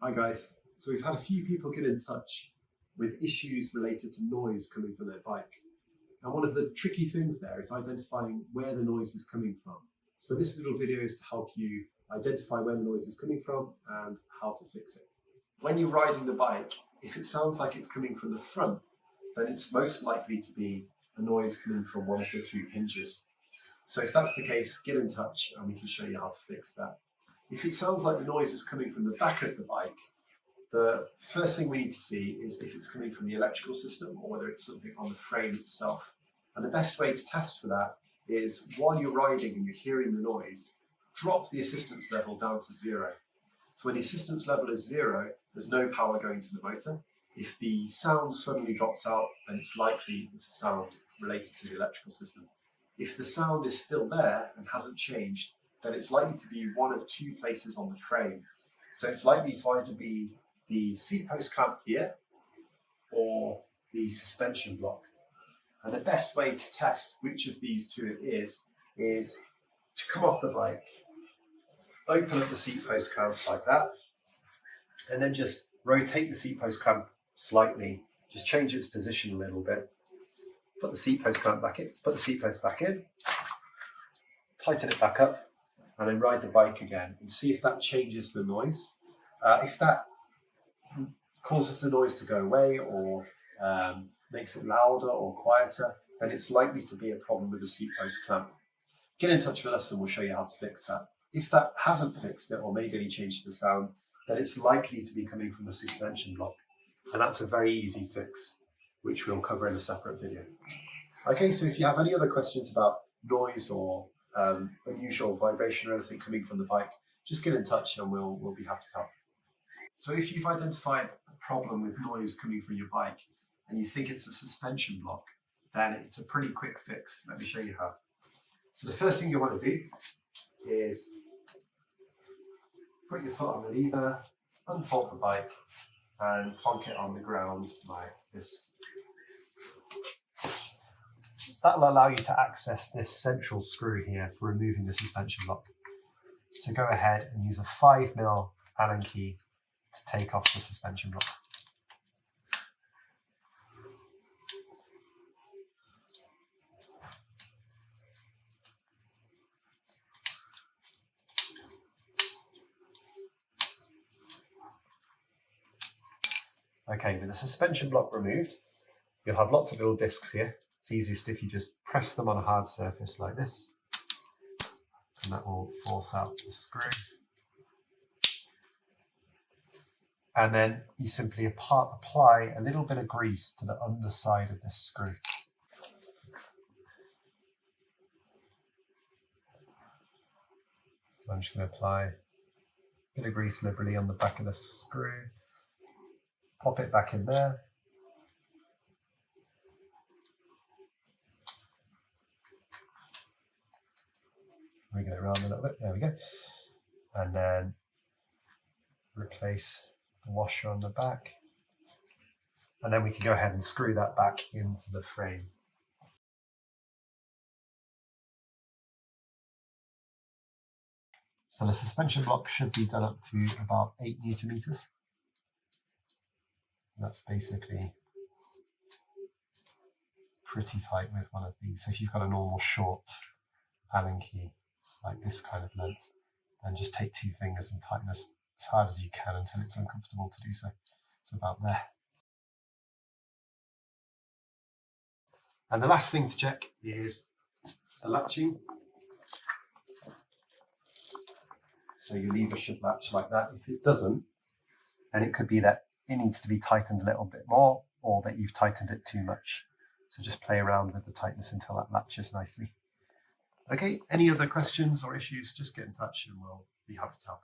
Hi guys, so we've had a few people get in touch with issues related to noise coming from their bike. And one of the tricky things there is identifying where the noise is coming from. So this little video is to help you identify where the noise is coming from and how to fix it. When you're riding the bike, if it sounds like it's coming from the front, then it's most likely to be a noise coming from one of the two hinges. So if that's the case, get in touch and we can show you how to fix that. If it sounds like the noise is coming from the back of the bike, the first thing we need to see is if it's coming from the electrical system or whether it's something on the frame itself. And the best way to test for that is while you're riding and you're hearing the noise, drop the assistance level down to 0. So when the assistance level is 0, there's no power going to the motor. If the sound suddenly drops out, then it's likely it's a sound related to the electrical system. If the sound is still there and hasn't changed, then it's likely to be one of two places on the frame. So it's likely to either be the seat post clamp here or the suspension block. And the best way to test which of these two it is to come off the bike, open up the seat post clamp like that, and then just rotate the seat post clamp slightly, just change its position a little bit. Put the seat post clamp back in, put the seat post back in, tighten it back up, and then ride the bike again and see if that changes the noise. If that causes the noise to go away or makes it louder or quieter, then it's likely to be a problem with the seat post clamp. Get in touch with us and we'll show you how to fix that. If that hasn't fixed it or made any change to the sound, then it's likely to be coming from the suspension block. And that's a very easy fix, which we'll cover in a separate video. Okay, so if you have any other questions about noise or unusual vibration or anything coming from the bike, just get in touch and we'll be happy to help. So if you've identified a problem with noise coming from your bike and you think it's a suspension block, then it's a pretty quick fix. Let me show you how. So the first thing you want to do is put your foot on the lever, unfold the bike and plonk it on the ground like this. That'll allow you to access this central screw here for removing the suspension block. So go ahead and use a 5mm Allen key to take off the suspension block. Okay, with the suspension block removed, you'll have lots of little discs here. It's easiest if you just press them on a hard surface like this, and that will force out the screw. And then you simply apply a little bit of grease to the underside of this screw. So I'm just going to apply a bit of grease liberally on the back of the screw, pop it back in there. Wriggle it around a little bit, there we go. And then replace the washer on the back. And then we can go ahead and screw that back into the frame. So the suspension block should be done up to about 8 Newton-meters. That's basically pretty tight with one of these. So if you've got a normal short Allen key, like this kind of length, and just take 2 fingers and tighten as hard as you can until it's uncomfortable to do so. It's about there. And the last thing to check is the latching. So your lever should latch like that. If it doesn't, then it could be that it needs to be tightened a little bit more or that you've tightened it too much. So just play around with the tightness until that latches nicely. Okay, any other questions or issues, just get in touch and we'll be happy to help.